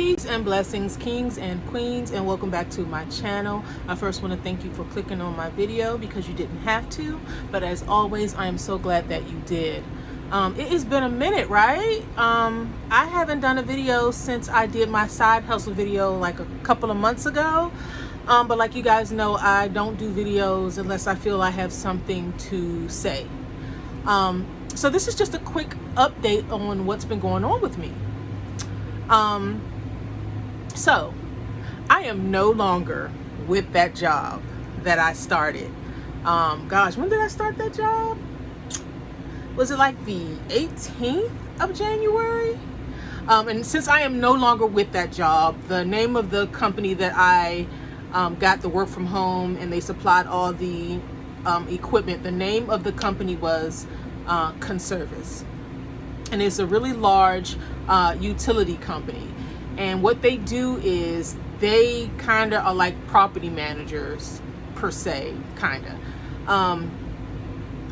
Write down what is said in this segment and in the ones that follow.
Peace and blessings, kings and queens, and welcome back to my channel. I first want to thank you for clicking on my video because you didn't have to, but as always, I am so glad that you did. It has been a minute, right? I haven't done a video since I did my side hustle video like a couple of months ago. But like you guys know, I don't do videos unless I feel I have something to say. So this is just a quick update on what's been going on with me. So I am no longer with that job that I started. Gosh, when did I start that job? Was it like the 18th of January? And since I am no longer with that job, the name of the company that I got the work from home and they supplied all the equipment, the name of the company was Conservice. And it's a really large utility company. And what they do is they kind of are like property managers per se, kind of.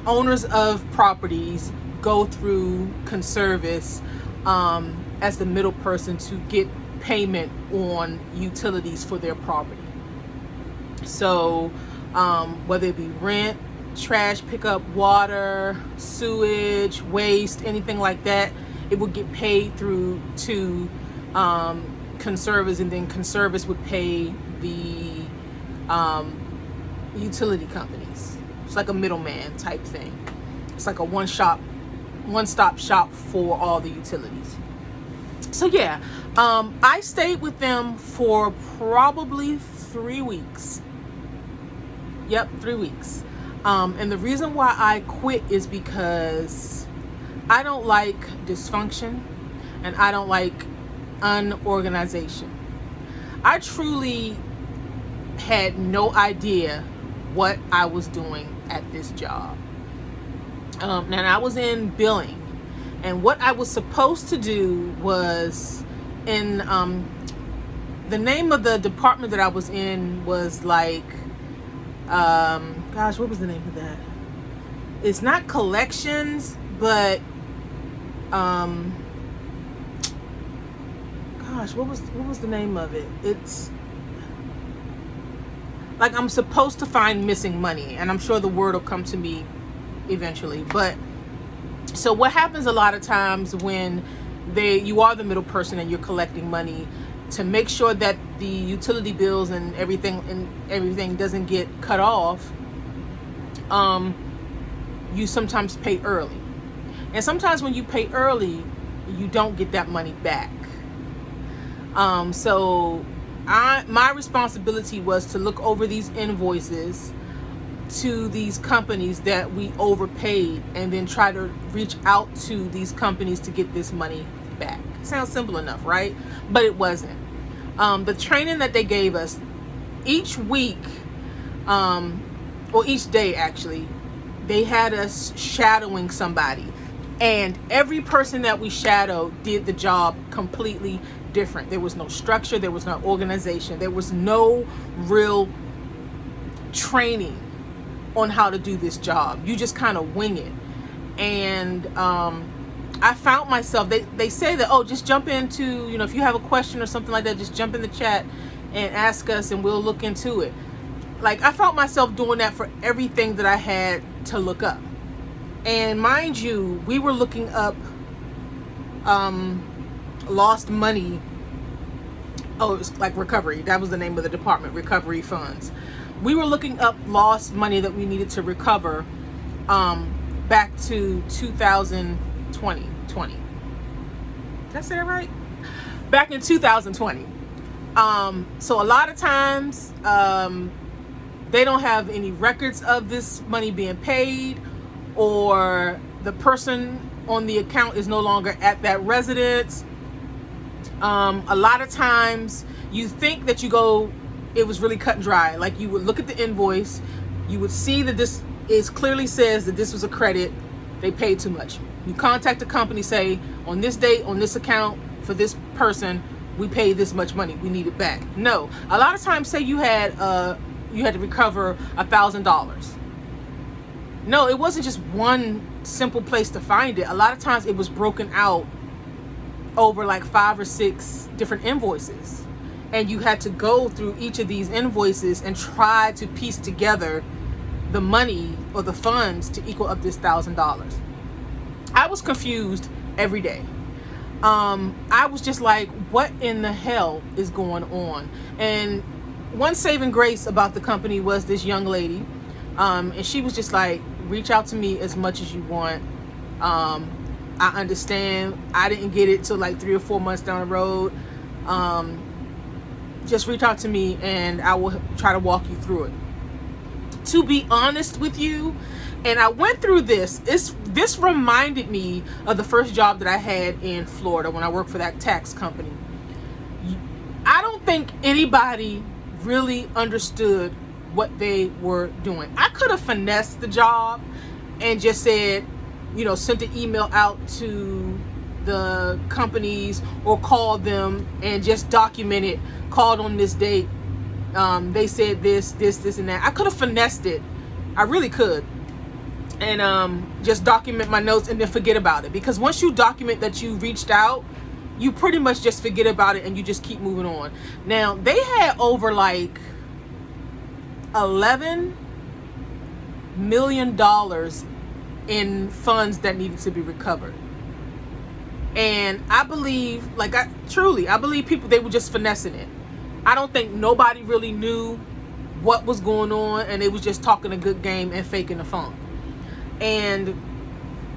Owners of properties go through Conservice as the middle person to get payment on utilities for their property. So whether it be rent, trash pickup, water, sewage, waste, anything like that, it would get paid through to Conservice, and then Conservice would pay the utility companies. It's like a middleman type thing. It's like a one-stop shop for all the utilities. So yeah, I stayed with them for probably 3 weeks. Yep, 3 weeks. And the reason why I quit is because I don't like dysfunction and I don't like unorganization. I truly had no idea what I was doing at this job. And I was in billing, and what I was supposed to do was in the name of the department that I was in was like gosh, what was the name of that? It's not collections, but gosh, what was the name of it? It's like I'm supposed to find missing money, and I'm sure the word will come to me eventually. But so what happens a lot of times when you are the middle person and you're collecting money to make sure that the utility bills and everything doesn't get cut off, you sometimes pay early. And sometimes when you pay early, you don't get that money back. So my responsibility was to look over these invoices to these companies that we overpaid and then try to reach out to these companies to get this money back. Sounds simple enough, right? But it wasn't. The training that they gave us each week, or each day actually, they had us shadowing somebody, and every person that we shadowed did the job completely different. There was no structure, there was no organization, there was no real training on how to do this job. You just kind of wing it. And I found myself, they say that, oh, just jump into, if you have a question or something like that, just jump in the chat and ask us and we'll look into it. Like, I found myself doing that for everything that I had to look up. And mind you, we were looking up lost money. Oh, it was like recovery. That was the name of the department, recovery funds. We were looking up lost money that we needed to recover back to 2020. Did I say that right? Back in 2020. So a lot of times they don't have any records of this money being paid, or the person on the account is no longer at that residence. A lot of times you think that it was really cut and dry. Like, you would look at the invoice, you would see that this clearly says that this was a credit, they paid too much. You contact the company, say, on this date, on this account, for this person, we paid this much money, we need it back. No, a lot of times, say you had to recover $1,000. No, it wasn't just one simple place to find it. A lot of times it was broken out over like 5 or 6 different invoices, and you had to go through each of these invoices and try to piece together the money or the funds to equal up this $1,000. I was confused every day. I was just like, what in the hell is going on? And one saving grace about the company was this young lady, and she was just like, reach out to me as much as you want. I understand. I didn't get it till like 3 or 4 months down the road. Just reach out to me and I will try to walk you through it. To be honest with you, and I went through this, this reminded me of the first job that I had in Florida when I worked for that tax company. I don't think anybody really understood what they were doing. I could have finessed the job and just said, sent an email out to the companies or called them and just documented, called on this date. They said this, and that. I could have finessed it. I really could. And just document my notes and then forget about it. Because once you document that you reached out, you pretty much just forget about it and you just keep moving on. Now, they had over like $11 million in funds that needed to be recovered. And I believe, I believe people, they were just finessing it. I don't think nobody really knew what was going on, and they was just talking a good game and faking the funk. And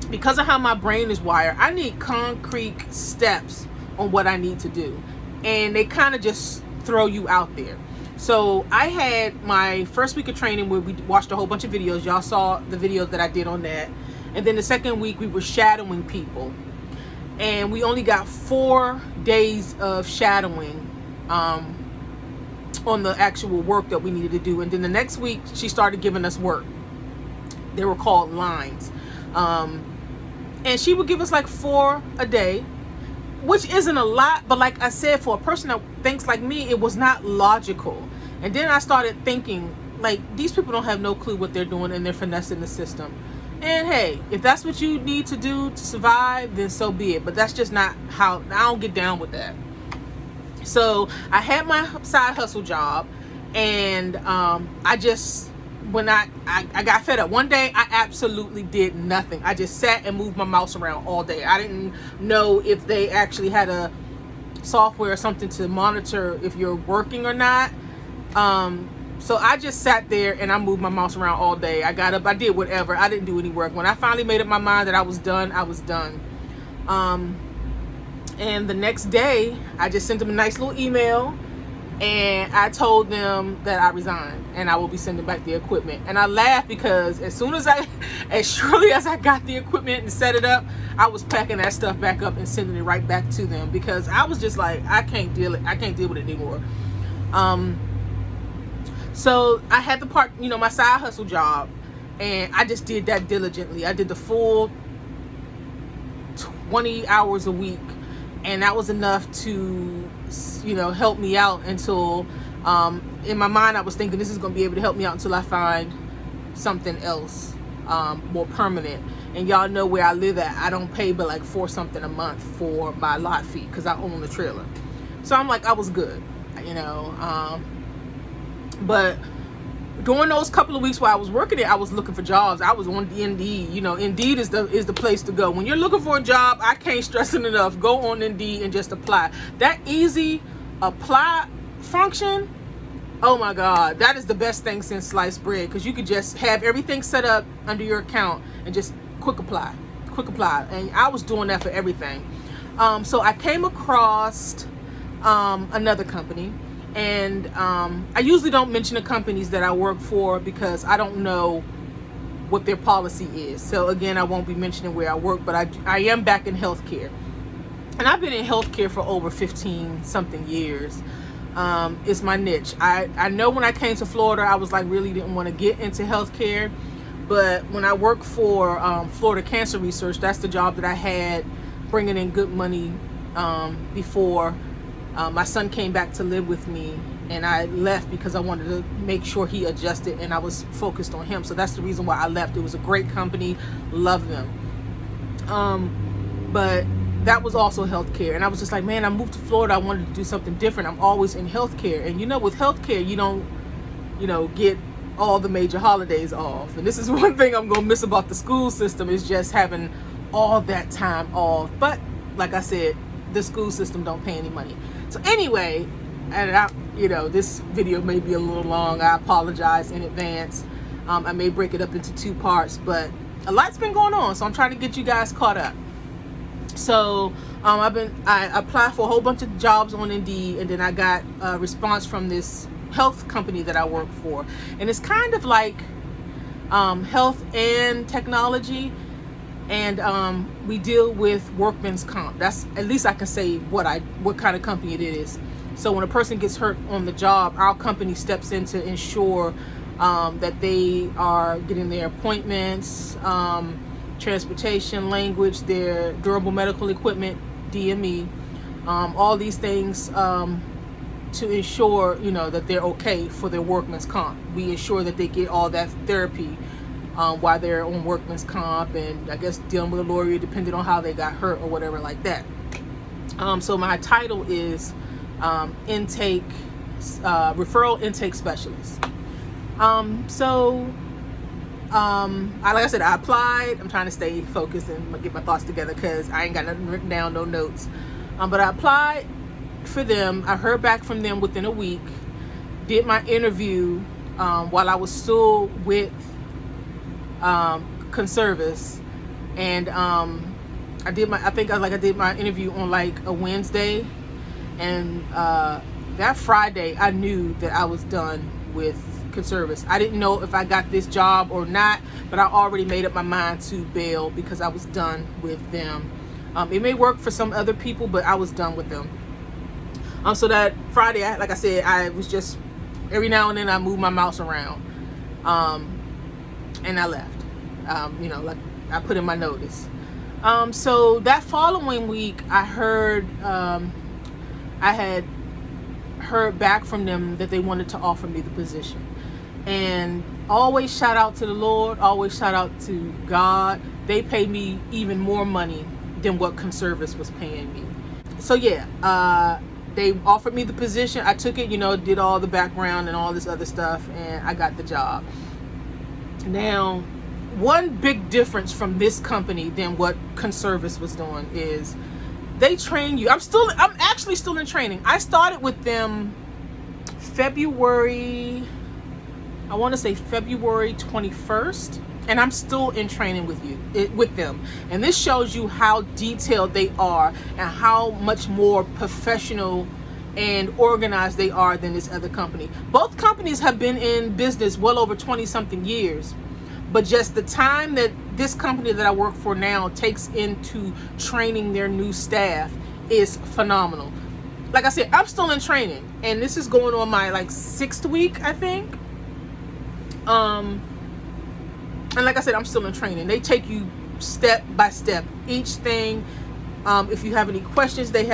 because of how my brain is wired, I need concrete steps on what I need to do. And they kind of just throw you out there. So I had my first week of training where we watched a whole bunch of videos. Y'all saw the video that I did on that. And then the second week we were shadowing people. And we only got 4 days of shadowing on the actual work that we needed to do. And then the next week she started giving us work. They were called lines. And she would give us like 4 a day, which isn't a lot, but like I said, for a person that thinks like me, it was not logical. And then I started thinking, like, these people don't have no clue what they're doing and they're finessing the system. And hey, if that's what you need to do to survive, then so be it. But that's just not how, I don't get down with that. So I had my side hustle job, and I just, when I got fed up. One day I absolutely did nothing. I just sat and moved my mouse around all day. I didn't know if they actually had a software or something to monitor if you're working or not. So I just sat there and I moved my mouse around all day. I got up, I did whatever. I didn't do any work. When I finally made up my mind that I was done, I was done. And the next day, I just sent them a nice little email, and I told them that I resigned and I will be sending back the equipment. And I laughed because as surely as I got the equipment and set it up, I was packing that stuff back up and sending it right back to them, because I was just like, I can't deal with it anymore. So I had my side hustle job, and I just did that diligently. I did the full 20 hours a week, and that was enough to, help me out until, in my mind, I was thinking this is going to be able to help me out until I find something else, more permanent. And y'all know where I live at. I don't pay but like $4 something a month for my lot fee because I own the trailer. So I'm like, I was good, but during those couple of weeks while I was working it, I was looking for jobs. I was on Indeed. Indeed is the place to go. When you're looking for a job, I can't stress it enough. Go on Indeed and just apply. That easy apply function, oh my God, that is the best thing since sliced bread, because you could just have everything set up under your account and just quick apply. And I was doing that for everything. So I came across another company. And I usually don't mention the companies that I work for because I don't know what their policy is. So again, I won't be mentioning where I work, but I am back in healthcare. And I've been in healthcare for over 15 something years. It's my niche. I know when I came to Florida, I was like, really didn't want to get into healthcare. But when I worked for Florida Cancer Research, that's the job that I had, bringing in good money before my son came back to live with me, and I left because I wanted to make sure he adjusted and I was focused on him. So that's the reason why I left. It was a great company, love them. But that was also healthcare. And I was just like, man, I moved to Florida. I wanted to do something different. I'm always in healthcare. And with healthcare, you don't, get all the major holidays off. And this is one thing I'm going to miss about the school system, is just having all that time off. But like I said, the school system don't pay any money. So anyway, and this video may be a little long. I apologize in advance. I may break it up into 2 parts, but a lot's been going on. So I'm trying to get you guys caught up. So I applied for a whole bunch of jobs on Indeed, and then I got a response from this health company that I work for, and it's kind of like health and technology, and we deal with workman's comp. That's, at least I can say what kind of company it is. So when a person gets hurt on the job, our company steps in to ensure that they are getting their appointments, transportation, language, their durable medical equipment, DME, all these things to ensure, that they're okay for their workman's comp. We ensure that they get all that therapy while they're on workman's comp, and I guess dealing with a lawyer depending on how they got hurt or whatever like that. So my title is referral intake specialist. Like I said, I applied. I'm trying to stay focused and get my thoughts together because I ain't got nothing written down, no notes. But I applied for them. I heard back from them within a week. Did my interview while I was still with Conservice, and I did my interview on like a Wednesday, and that Friday I knew that I was done with Conservice. I didn't know if I got this job or not, but I already made up my mind to bail because I was done with them. It may work for some other people, but I was done with them. So that Friday, like I said, I was just, every now and then I moved my mouse around, and I left. Like I put in my notice. So that following week, I had heard back from them that they wanted to offer me the position. And always shout out to the Lord, always shout out to God. They paid me even more money than what Conservice was paying me. So yeah, they offered me the position. I took it, did all the background and all this other stuff, and I got the job. Now, one big difference from this company than what Conservice was doing is they train you. I'm actually still in training. I started with them February 21st, and I'm still in training with them. And this shows you how detailed they are and how much more professional and organized they are than this other company. Both companies have been in business well over 20 something years, but just the time that this company that I work for now takes into training their new staff is phenomenal. Like I said, I'm still in training, and this is going on my 6th week, I think. And like I said, I'm still in training. They take you step by step, each thing. If you have any questions, they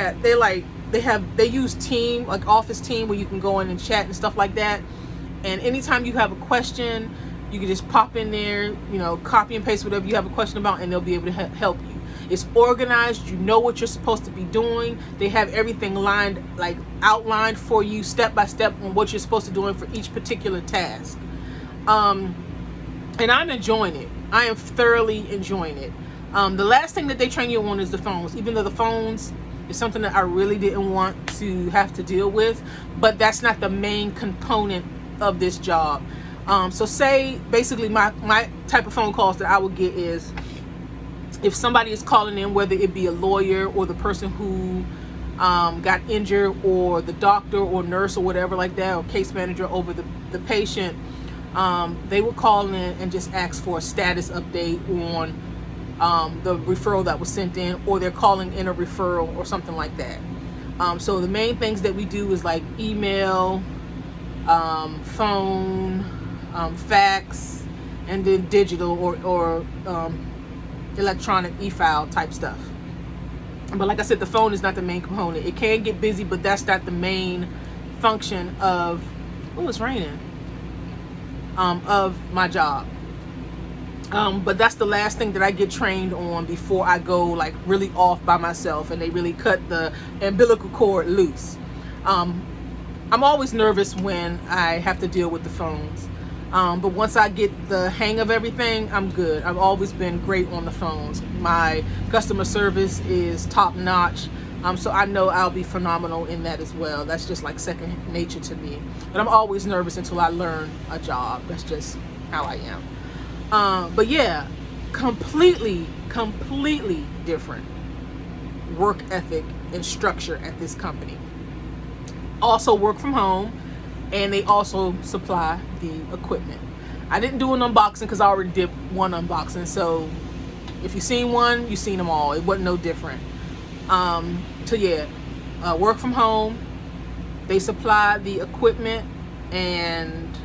use team, like Office Team, where you can go in and chat and stuff like that. And anytime you have a question, you can just pop in there, copy and paste whatever you have a question about, and they'll be able to help you. It's organized. You know what you're supposed to be doing. They have everything outlined for you step by step on what you're supposed to do for each particular task. And I'm enjoying it. I am thoroughly enjoying it. The last thing that they train you on is the phones, even though the phones is something that I really didn't want to have to deal with, but that's not the main component of this job. So say basically my type of phone calls that I would get is if somebody is calling in, whether it be a lawyer or the person who got injured, or the doctor or nurse or whatever like that, or case manager over the patient, they would call in and just ask for a status update on the referral that was sent in, or they're calling in a referral or something like that. So the main things that we do is like email, phone, fax, and then digital or electronic e-file type stuff. But like I said, the phone is not the main component. It can get busy, but that's not the main function of, it's raining, of my job. But that's the last thing that I get trained on before I go like really off by myself and they really cut the umbilical cord loose. I'm always nervous when I have to deal with the phones. But once I get the hang of everything, I'm good. I've always been great on the phones. My customer service is top notch. So I know I'll be phenomenal in that as well. That's just like second nature to me. But I'm always nervous until I learn a job. That's just how I am. But yeah, completely different work ethic and structure at this company. Also work from home, and they also supply the equipment. I didn't do an unboxing because I already did one unboxing. So if you've seen one, you've seen them all. It wasn't no different. So yeah, work from home. They supply the equipment, and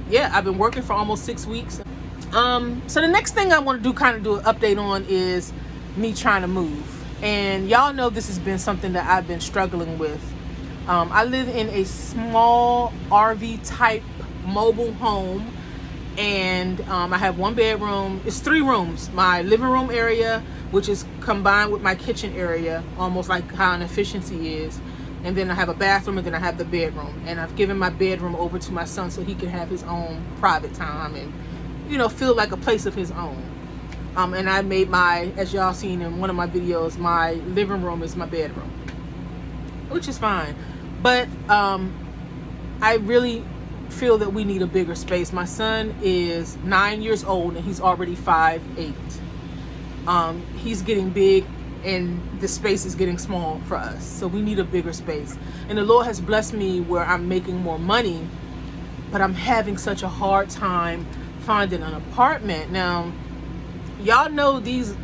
yeah, I've been working for almost 6 weeks. So the next thing I want to do an update on is me trying to move. And y'all know this has been something that I've been struggling with. I live in a small RV type mobile home, and I have 1 bedroom. It's 3 rooms. My living room area, which is combined with my kitchen area, almost like how an efficiency is. And then I have a bathroom, and then I have the bedroom. And I've given my bedroom over to my son so he can have his own private time and, you know, feel like a place of his own. And I made as y'all seen in one of my videos, my living room is my bedroom, which is fine. But I really feel that we need a bigger space. My son is 9 years old and he's already 5'8". He's getting big and the space is getting small for us. So we need a bigger space. And the Lord has blessed me where I'm making more money, but I'm having such a hard time finding an apartment. Now, y'all know these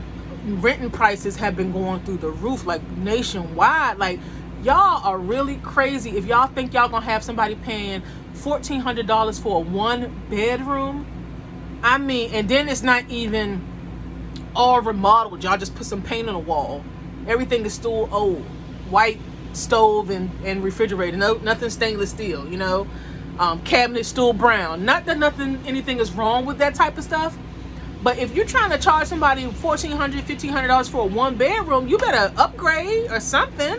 renting prices have been going through the roof, like nationwide. Like, y'all are really crazy if y'all think y'all gonna have somebody paying $1,400 for a 1 bedroom. I mean, and then it's not even all remodeled. Y'all just put some paint on the wall. Everything is still old. White stove and refrigerator. No, nothing stainless steel, you know. Cabinet still brown. Not that anything is wrong with that type of stuff. But if you're trying to charge somebody $1,400, $1,500 for a 1 bedroom, you better upgrade or something.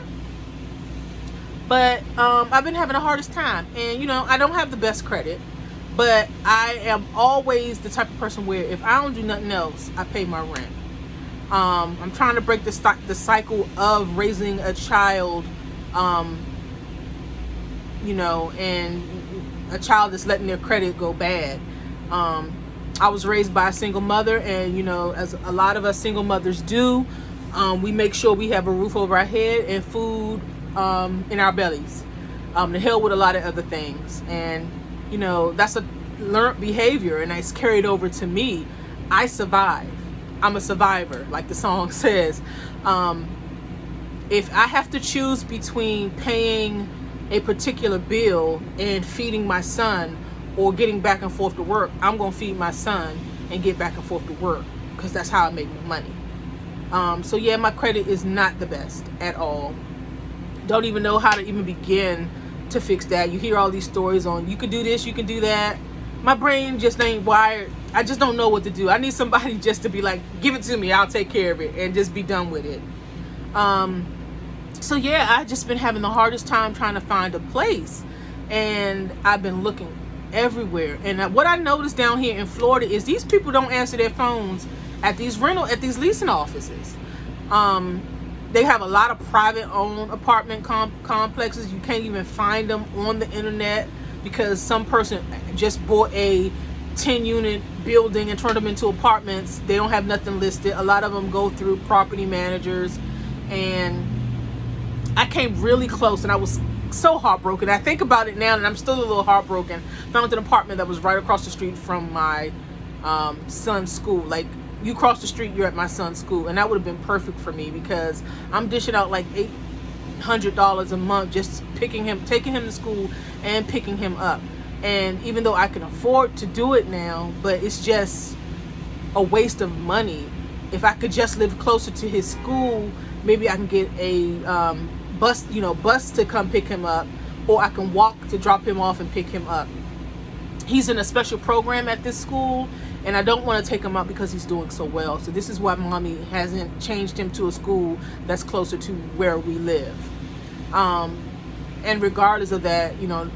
But I've been having the hardest time. And, you know, I don't have the best credit. But I am always the type of person where if I don't do nothing else, I pay my rent. I'm trying to break the cycle of raising a child, you know, and a child that's letting their credit go bad. I was raised by a single mother, and, you know, as a lot of us single mothers do, we make sure we have a roof over our head and food in our bellies, to hell with a lot of other things. And, you know, that's a learned behavior, and it's carried over to me. I survive. I'm a survivor, like the song says. If I have to choose between paying a particular bill and feeding my son or getting back and forth to work, I'm gonna feed my son and get back and forth to work, because that's how I make my money. So yeah, my credit is not the best at all. Don't even know how to even begin to fix that. You hear all these stories on you can do this, you can do that. My brain just ain't wired. I just don't know what to do. I need somebody just to be like, give it to me, I'll take care of it, and just be done with it. So yeah, I've just been having the hardest time trying to find a place, and I've been looking everywhere. And what I noticed down here in Florida is these people don't answer their phones at these leasing offices. They have a lot of private owned apartment complexes. You can't even find them on the internet because some person just bought a 10-unit building and turned them into apartments. They don't have nothing listed. A lot of them go through property managers, and I came really close, and I was so heartbroken. I think about it now, and I'm still a little heartbroken. Found an apartment that was right across the street from my son's school. Like, you cross the street, you're at my son's school, and that would have been perfect for me, because I'm dishing out like $800 a month just taking him to school and picking him up. And even though I can afford to do it now, but it's just a waste of money. If I could just live closer to his school, maybe I can get a bus to come pick him up, or I can walk to drop him off and pick him up. He's in a special program at this school, And I don't want to take him out because he's doing so well. So this is why mommy hasn't changed him to a school that's closer to where we live. And regardless of that, you know,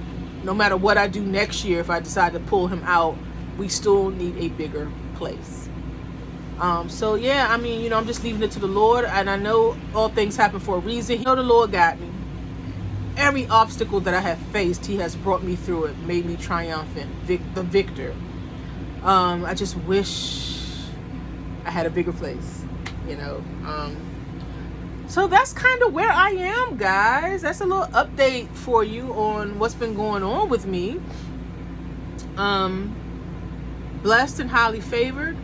no matter what I do next year, if I decide to pull him out, we still need a bigger place. So yeah, I mean, you know, I'm just leaving it to the Lord, and I know all things happen for a reason. You know, the Lord got me. Every obstacle that I have faced, he has brought me through it, made me triumphant, the victor. I just wish I had a bigger place, you know. So that's kind of where I am, guys. That's a little update for you on what's been going on with me. Blessed and highly favored.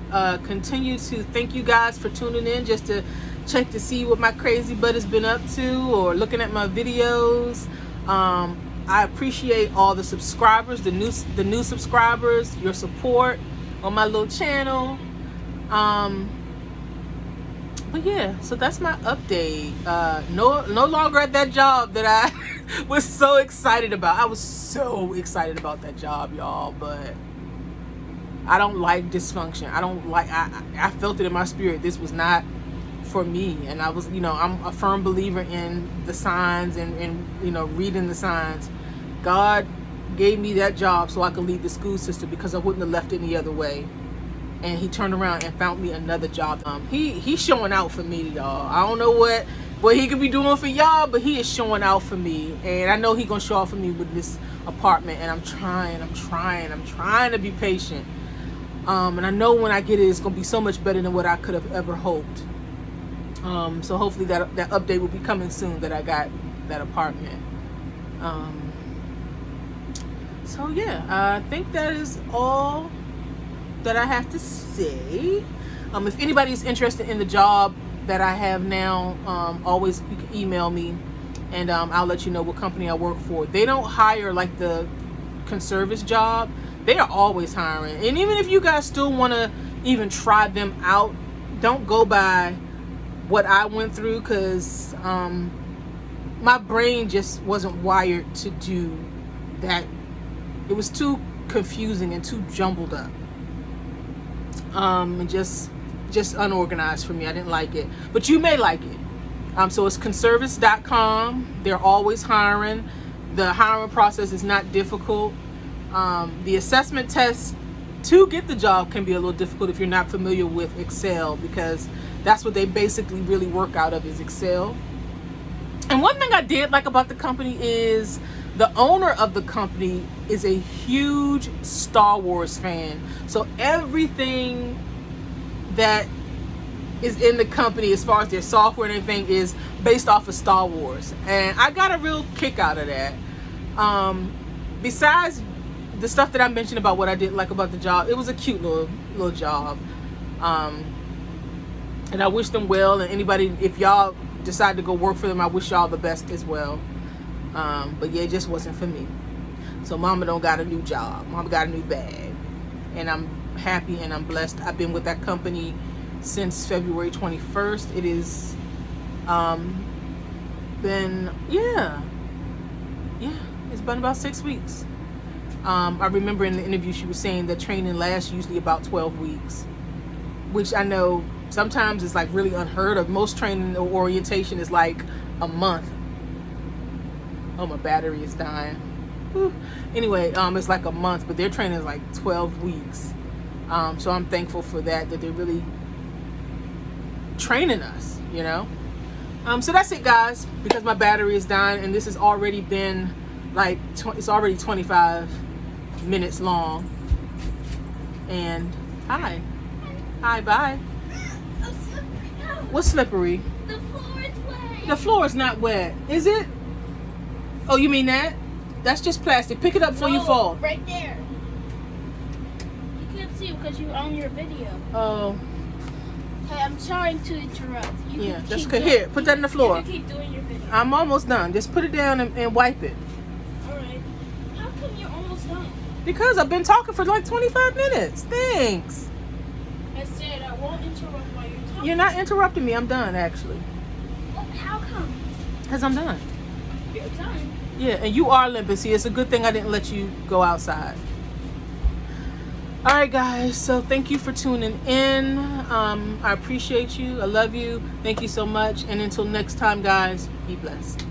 Continue to thank you guys for tuning in just to check to see what my crazy butt has been up to, or looking at my videos. I appreciate all the subscribers, the new subscribers, your support on my little channel. But yeah, so that's my update. No longer at that job that I was so excited about. I was so excited about that job, y'all, but I don't like dysfunction. I felt it in my spirit. This was not for me. And I was, you know, I'm a firm believer in the signs and you know, reading the signs. God gave me that job so I could leave the school system, because I wouldn't have left any other way. And he turned around and found me another job. He's showing out for me, y'all. I don't know what he could be doing for y'all, but he is showing out for me. And I know he's gonna show out for me with this apartment. And I'm trying to be patient. And I know when I get it, it's gonna be so much better than what I could have ever hoped. So hopefully that update will be coming soon, that I got that apartment. So yeah, I think that is all that I have to say. If anybody's interested in the job that I have now, always you can email me, and I'll let you know what company I work for. They don't hire like the conservice job. They are always hiring. And even if you guys still want to even try them out, don't go by what I went through, because my brain just wasn't wired to do that. It was too confusing and too jumbled up. And just unorganized for me. I didn't like it, but you may like it. So it's conservice.com. They're always hiring. The hiring process is not difficult. The assessment test to get the job can be a little difficult if you're not familiar with Excel, because that's what they basically really work out of, is Excel. And one thing I did like about the company is the owner of the company is a huge Star Wars fan. So everything that is in the company, as far as their software and everything, is based off of Star Wars. And I got a real kick out of that. Besides the stuff that I mentioned about what I didn't like about the job, it was a cute little job. And I wish them well. And anybody, if y'all decide to go work for them, I wish y'all the best as well. But yeah, it just wasn't for me. So mama don't got a new job. Mama got a new bag. And I'm happy and I'm blessed. I've been with that company since February 21st. It is been, it's been about 6 weeks. I remember in the interview she was saying that training lasts usually about 12 weeks, which I know sometimes it's like really unheard of. Most training or orientation is like a month. Oh, my battery is dying. Whew. Anyway, it's like a month, but their training is like 12 weeks. So I'm thankful for that they're really training us, you know. So that's it, guys, because my battery is dying, and this has already been like it's already 25 minutes long. And bye. Bye. What's slippery? The floor is wet. The floor is not wet, is it? Oh, you mean that? That's just plastic. Pick it up before you fall. Right there. You can't see because you're on your video. Oh. Hey, I'm trying to interrupt. Yeah, that's good. Here, put that in the floor. You can keep doing your video. I'm almost done. Just put it down and wipe it. Alright. How come you're almost done? Because I've been talking for like 25 minutes. Thanks. I said I won't interrupt while you're talking. You're not interrupting me. I'm done, actually. Well, how come? Because I'm done. You're done. Yeah, and you are limping. See, it's a good thing I didn't let you go outside. All right, guys. So thank you for tuning in. I appreciate you. I love you. Thank you so much. And until next time, guys, be blessed.